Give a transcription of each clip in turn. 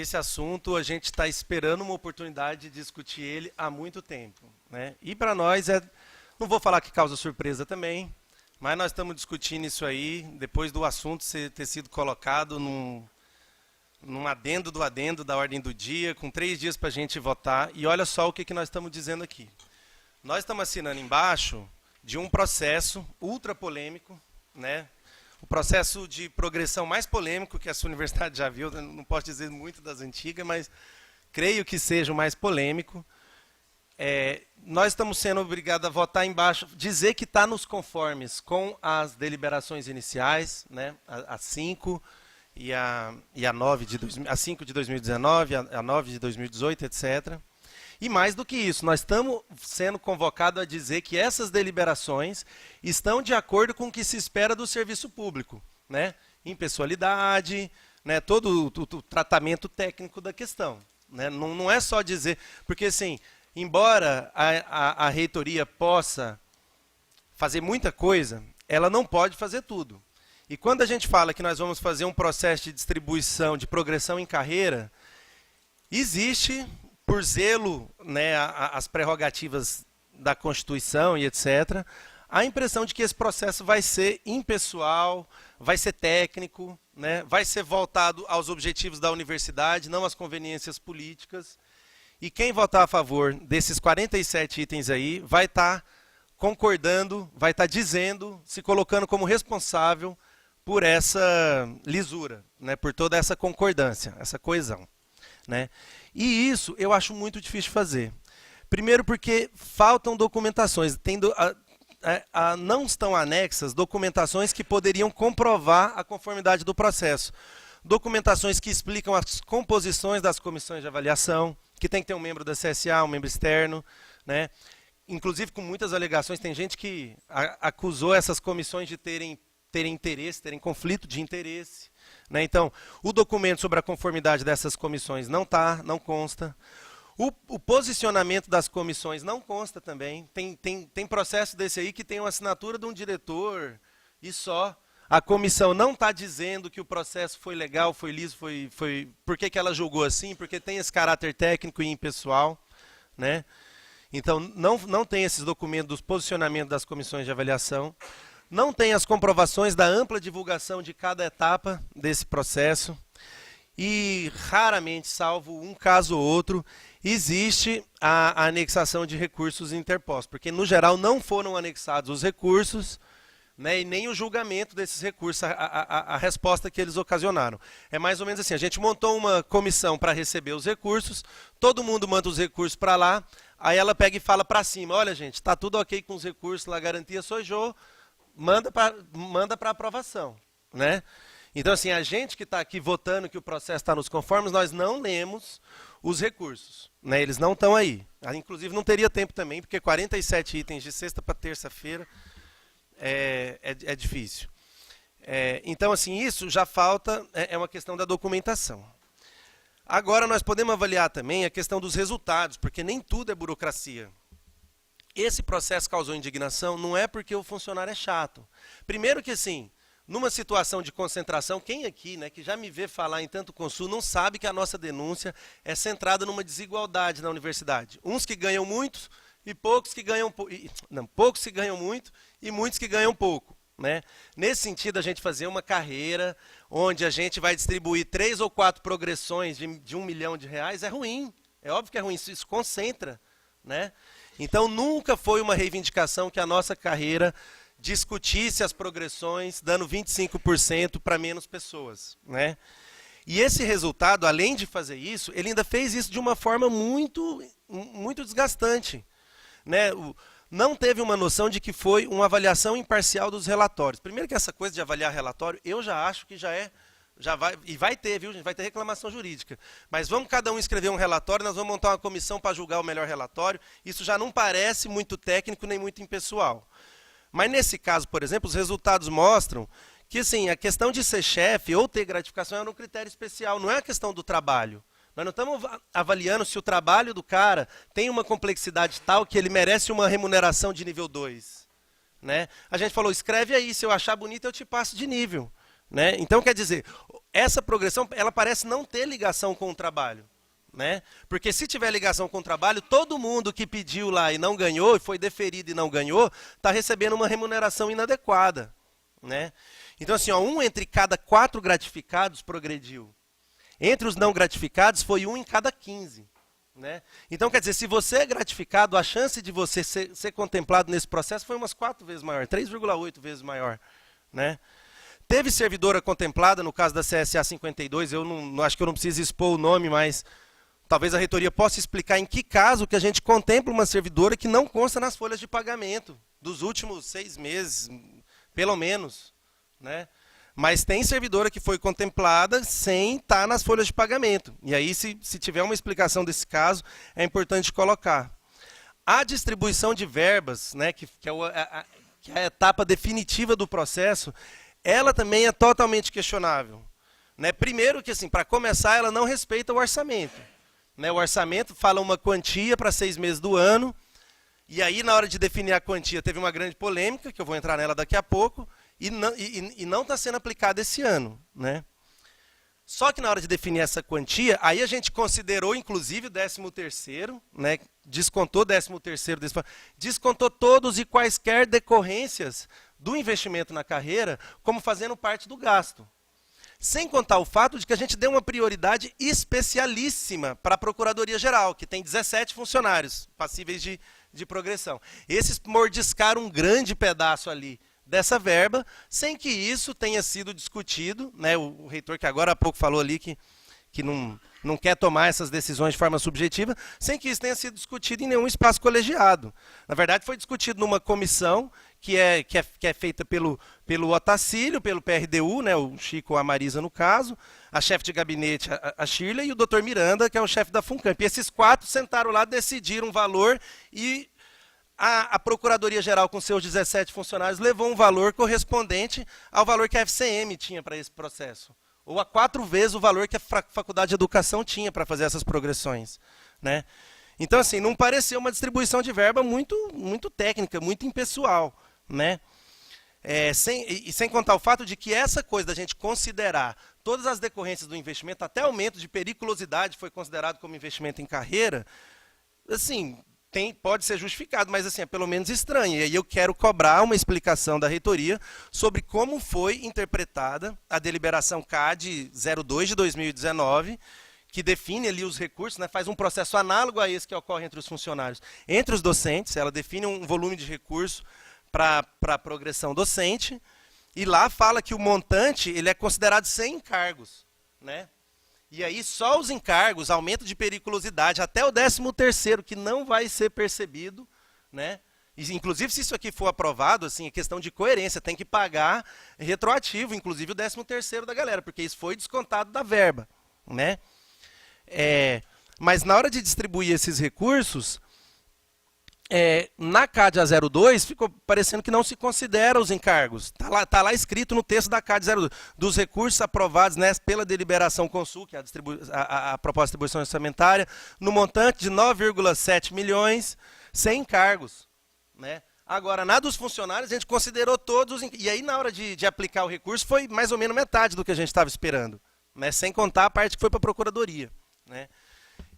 Esse assunto a gente está esperando uma oportunidade de discutir ele há muito tempo, né? E para nós não vou falar que causa surpresa também, mas nós estamos discutindo isso aí depois do assunto ter sido colocado num adendo do adendo da ordem do dia, com 3 dias para a gente votar. E olha só o que nós estamos dizendo aqui. Nós estamos assinando embaixo de um processo ultra polêmico, né? O processo de progressão mais polêmico que a sua universidade já viu, não posso dizer muito das antigas, mas creio que seja o mais polêmico. Nós estamos sendo obrigados a votar embaixo, dizer que está nos conformes com as deliberações iniciais, né, a 5 e a 9 a 5 de 2019, a 9 de 2018, etc. E mais do que isso, nós estamos sendo convocados a dizer que essas deliberações estão de acordo com o que se espera do serviço público, né? Impessoalidade, né? Todo o tratamento técnico da questão, né? Não é só dizer... Porque, assim, embora a reitoria possa fazer muita coisa, ela não pode fazer tudo. E quando a gente fala que nós vamos fazer um processo de distribuição, de progressão em carreira, existe... por zelo, né, as prerrogativas da Constituição e etc., a impressão de que esse processo vai ser impessoal, vai ser técnico, né, vai ser voltado aos objetivos da universidade, não às conveniências políticas. E quem votar a favor desses 47 itens aí vai estar concordando, vai estar dizendo, se colocando como responsável por essa lisura, né, por toda essa concordância, essa coesão, né? E isso eu acho muito difícil de fazer. Primeiro porque faltam documentações. Não estão anexas documentações que poderiam comprovar a conformidade do processo. Documentações que explicam as composições das comissões de avaliação, que tem que ter um membro da CSA, um membro externo, né? Inclusive com muitas alegações, tem gente que acusou essas comissões de terem interesse, terem conflito de interesse. Né? Então, o documento sobre a conformidade dessas comissões não consta. O posicionamento das comissões não consta também. Tem processo desse aí que tem uma assinatura de um diretor e só. A comissão não está dizendo que o processo foi legal, foi liso, por que ela julgou assim, porque tem esse caráter técnico e impessoal. Né? Então, não tem esses documentos dos posicionamentos das comissões de avaliação. Não tem as comprovações da ampla divulgação de cada etapa desse processo. E, raramente, salvo um caso ou outro, existe a anexação de recursos interpostos. Porque, no geral, não foram anexados os recursos, né, e nem o julgamento desses recursos, a resposta que eles ocasionaram. É mais ou menos assim, a gente montou uma comissão para receber os recursos, todo mundo manda os recursos para lá, aí ela pega e fala para cima, olha, gente, está tudo ok com os recursos, a garantia sojou, manda para aprovação, né? Então, assim, a gente que está aqui votando que o processo está nos conformes, nós não lemos os recursos, né? Eles não estão aí. Inclusive, não teria tempo também, porque 47 itens de sexta para terça-feira é difícil. Então, assim, isso já falta, é uma questão da documentação. Agora, nós podemos avaliar também a questão dos resultados, porque nem tudo é burocracia. Esse processo causou indignação não é porque o funcionário é chato. Primeiro que, assim, numa situação de concentração, quem aqui, né, que já me vê falar em tanto Consul, não sabe que a nossa denúncia é centrada numa desigualdade na universidade. Uns que ganham muito e poucos que ganham poucos que ganham muito e muitos que ganham pouco. Né? Nesse sentido, a gente fazer uma carreira onde a gente vai distribuir 3 ou 4 progressões de R$1 milhão é ruim. É óbvio que é ruim, isso concentra. Né? Então, nunca foi uma reivindicação que a nossa carreira discutisse as progressões, dando 25% para menos pessoas. Né? E esse resultado, além de fazer isso, ele ainda fez isso de uma forma muito desgastante. Né? Não teve uma noção de que foi uma avaliação imparcial dos relatórios. Primeiro que essa coisa de avaliar relatório, eu já acho que vai ter, viu, gente? Vai ter reclamação jurídica. Mas vamos cada um escrever um relatório, nós vamos montar uma comissão para julgar o melhor relatório. Isso já não parece muito técnico nem muito impessoal. Mas nesse caso, por exemplo, os resultados mostram que assim, a questão de ser chefe ou ter gratificação era um critério especial, não é a questão do trabalho. Nós não estamos avaliando se o trabalho do cara tem uma complexidade tal que ele merece uma remuneração de nível 2. Né? A gente falou, escreve aí, se eu achar bonito eu te passo de nível. Né? Então, quer dizer, essa progressão ela parece não ter ligação com o trabalho. Né? Porque se tiver ligação com o trabalho, todo mundo que pediu lá e não ganhou, e foi deferido e não ganhou, está recebendo uma remuneração inadequada. Né? Então, assim, ó, 1 entre cada 4 gratificados progrediu. Entre os não gratificados, foi 1 em cada 15. Né? Então, quer dizer, se você é gratificado, a chance de você ser contemplado nesse processo foi umas 4 vezes maior, 3,8 vezes maior. Né? Teve servidora contemplada, no caso da CSA 52, eu não acho que eu não preciso expor o nome, mas talvez a reitoria possa explicar em que caso que a gente contempla uma servidora que não consta nas folhas de pagamento dos últimos 6 meses, pelo menos. Né? Mas tem servidora que foi contemplada sem estar nas folhas de pagamento. E aí, se tiver uma explicação desse caso, é importante colocar. A distribuição de verbas, né, que é a etapa definitiva do processo, ela também é totalmente questionável. Né? Primeiro que, assim, para começar, ela não respeita o orçamento. Né? O orçamento fala uma quantia para 6 meses do ano, e aí, na hora de definir a quantia, teve uma grande polêmica, que eu vou entrar nela daqui a pouco, e não está sendo aplicada esse ano. Né? Só que na hora de definir essa quantia, aí a gente considerou, inclusive, o 13º, né? Descontou o 13º, descontou todos e quaisquer decorrências do investimento na carreira como fazendo parte do gasto. Sem contar o fato de que a gente deu uma prioridade especialíssima para a Procuradoria-Geral, que tem 17 funcionários passíveis de progressão. Esses mordiscaram um grande pedaço ali dessa verba, sem que isso tenha sido discutido. Né? O reitor, que agora há pouco falou ali que não quer tomar essas decisões de forma subjetiva, sem que isso tenha sido discutido em nenhum espaço colegiado. Na verdade, foi discutido numa comissão que é feita pelo Otacílio, pelo PRDU, né, o Chico ou a Marisa no caso, a chefe de gabinete, a Shirley, e o Dr. Miranda, que é o chefe da FUNCAMP. E esses 4 sentaram lá, decidiram um valor e a Procuradoria-Geral, com seus 17 funcionários, levou um valor correspondente ao valor que a FCM tinha para esse processo. Ou a 4 vezes o valor que a Faculdade de Educação tinha para fazer essas progressões. Né? Então, assim, não pareceu uma distribuição de verba muito técnica, muito impessoal. Né? Sem contar o fato de que essa coisa da gente considerar todas as decorrências do investimento, até aumento de periculosidade foi considerado como investimento em carreira, assim, pode ser justificado, mas assim, é pelo menos estranho. E aí eu quero cobrar uma explicação da reitoria sobre como foi interpretada a deliberação CAD 02 de 2019, que define ali os recursos, né, faz um processo análogo a esse que ocorre entre os funcionários. Entre os docentes, ela define um volume de recurso para a progressão docente, e lá fala que o montante ele é considerado sem encargos. Né? E aí só os encargos, aumento de periculosidade, até o 13º, que não vai ser percebido. Né? E, inclusive, se isso aqui for aprovado, assim, é questão de coerência, tem que pagar retroativo, inclusive o 13º da galera, porque isso foi descontado da verba. Né? Mas na hora de distribuir esses recursos, na CAD A02 ficou parecendo que não se considera os encargos. Tá lá escrito no texto da CAD 02, dos recursos aprovados, né, pela deliberação Consul, que é a proposta de distribuição orçamentária, no montante de 9,7 milhões, sem encargos. Né? Agora, na dos funcionários, a gente considerou todos, e aí na hora de aplicar o recurso foi mais ou menos metade do que a gente estava esperando, né, sem contar a parte que foi para a Procuradoria. Né?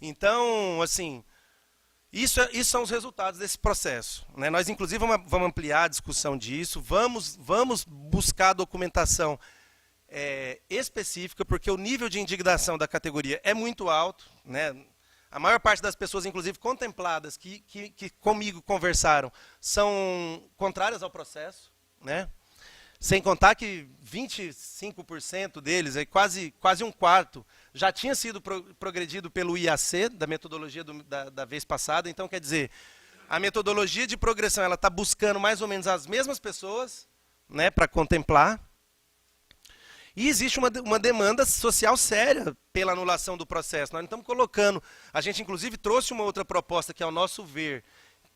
Então, assim, isso são os resultados desse processo. Né? Nós, inclusive, vamos ampliar a discussão disso, vamos buscar documentação específica, porque o nível de indignação da categoria é muito alto. Né? A maior parte das pessoas, inclusive contempladas, que comigo conversaram, são contrárias ao processo. Né? Sem contar que 25% deles, quase um quarto, já tinha sido progredido pelo IAC, da metodologia da vez passada. Então, quer dizer, a metodologia de progressão está buscando mais ou menos as mesmas pessoas, né, para contemplar. E existe uma demanda social séria pela anulação do processo. Nós não estamos colocando... A gente, inclusive, trouxe uma outra proposta que, ao nosso ver,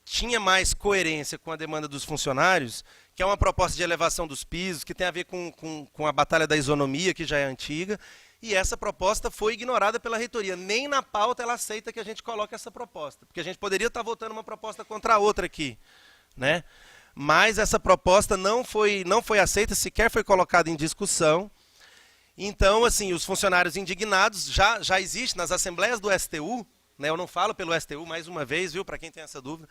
tinha mais coerência com a demanda dos funcionários, que é uma proposta de elevação dos pisos, que tem a ver com a batalha da isonomia, que já é antiga, e essa proposta foi ignorada pela reitoria. Nem na pauta ela aceita que a gente coloque essa proposta, porque a gente poderia estar votando uma proposta contra a outra aqui. Né? Mas essa proposta não foi aceita, sequer foi colocada em discussão, Então, assim, os funcionários indignados já existe nas assembleias do STU, né, eu não falo pelo STU mais uma vez, viu, para quem tem essa dúvida,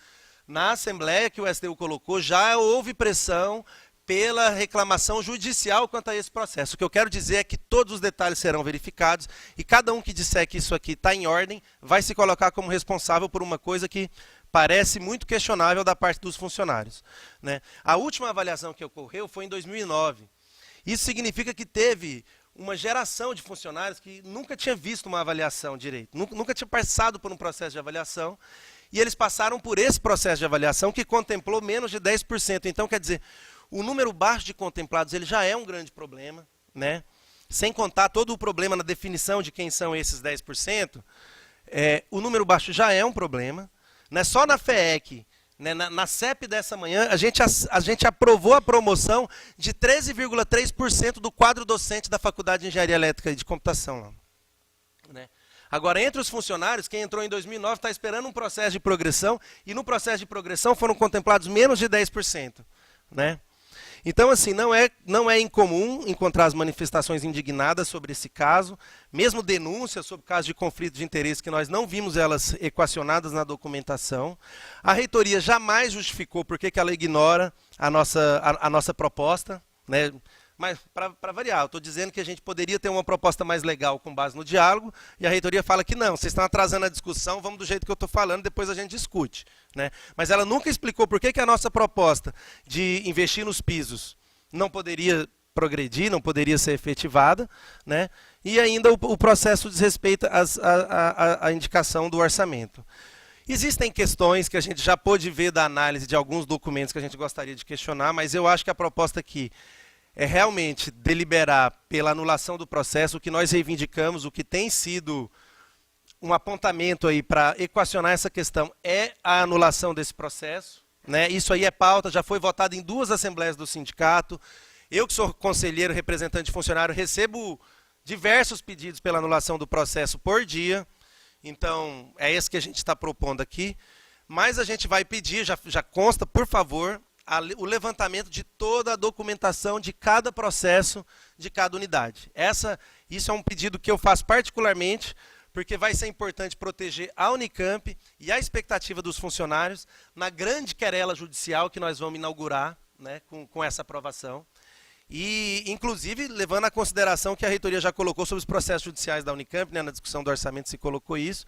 na assembleia que o STU colocou, já houve pressão pela reclamação judicial quanto a esse processo. O que eu quero dizer é que todos os detalhes serão verificados e cada um que disser que isso aqui está em ordem vai se colocar como responsável por uma coisa que parece muito questionável da parte dos funcionários, né? A última avaliação que ocorreu foi em 2009. Isso significa que teve uma geração de funcionários que nunca tinha visto uma avaliação direito, nunca tinha passado por um processo de avaliação, e eles passaram por esse processo de avaliação que contemplou menos de 10%. Então, quer dizer, o número baixo de contemplados ele já é um grande problema, né? Sem contar todo o problema na definição de quem são esses 10%, o número baixo já é um problema. Né? Só na FEEC, né, na CEP dessa manhã, a gente aprovou a promoção de 13,3% do quadro docente da Faculdade de Engenharia Elétrica e de Computação. Né? Agora, entre os funcionários, quem entrou em 2009 está esperando um processo de progressão, e no processo de progressão foram contemplados menos de 10%. Né? Então, assim, não é incomum encontrar as manifestações indignadas sobre esse caso, mesmo denúncias sobre casos de conflito de interesse que nós não vimos elas equacionadas na documentação. A reitoria jamais justificou por que ela ignora a nossa proposta, né? Mas, para variar, eu estou dizendo que a gente poderia ter uma proposta mais legal com base no diálogo, e a reitoria fala que não, vocês estão atrasando a discussão, vamos do jeito que eu estou falando, depois a gente discute. Né? Mas ela nunca explicou por que a nossa proposta de investir nos pisos não poderia progredir, não poderia ser efetivada, né? E ainda o processo desrespeita a indicação do orçamento. Existem questões que a gente já pôde ver da análise de alguns documentos que a gente gostaria de questionar, mas eu acho que a proposta aqui é realmente deliberar pela anulação do processo, o que nós reivindicamos, o que tem sido um apontamento aí para equacionar essa questão é a anulação desse processo. Né? Isso aí é pauta, já foi votado em 2 assembleias do sindicato. Eu que sou conselheiro, representante de funcionário, recebo diversos pedidos pela anulação do processo por dia. Então, é esse que a gente está propondo aqui. Mas a gente vai pedir, já consta, por favor, o levantamento de toda a documentação de cada processo, de cada unidade. Isso é um pedido que eu faço particularmente, porque vai ser importante proteger a Unicamp e a expectativa dos funcionários na grande querela judicial que nós vamos inaugurar, né, com essa aprovação. E, inclusive, levando a consideração que a reitoria já colocou sobre os processos judiciais da Unicamp, né, na discussão do orçamento se colocou isso,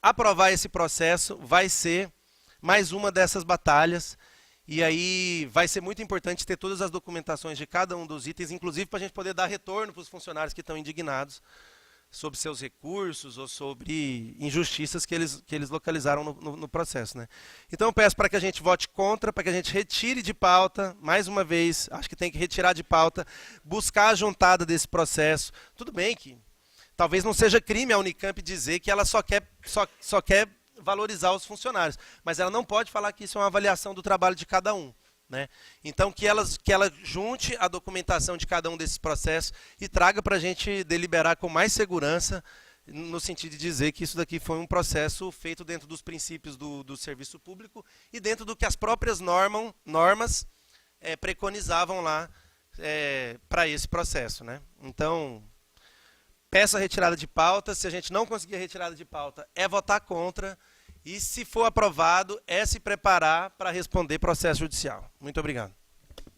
aprovar esse processo vai ser mais uma dessas batalhas. E aí vai ser muito importante ter todas as documentações de cada um dos itens, inclusive para a gente poder dar retorno para os funcionários que estão indignados sobre seus recursos ou sobre injustiças que eles localizaram no processo. Né? Então eu peço para que a gente vote contra, para que a gente retire de pauta, mais uma vez, acho que tem que retirar de pauta, buscar a juntada desse processo. Tudo bem que talvez não seja crime a Unicamp dizer que ela só quer valorizar os funcionários, mas ela não pode falar que isso é uma avaliação do trabalho de cada um. Né? Então, que ela junte a documentação de cada um desses processos e traga para a gente deliberar com mais segurança, no sentido de dizer que isso daqui foi um processo feito dentro dos princípios do serviço público e dentro do que as próprias normas preconizavam lá para esse processo. Né? Então, peço a retirada de pauta. Se a gente não conseguir a retirada de pauta, é votar contra. E, se for aprovado, é se preparar para responder processo judicial. Muito obrigado.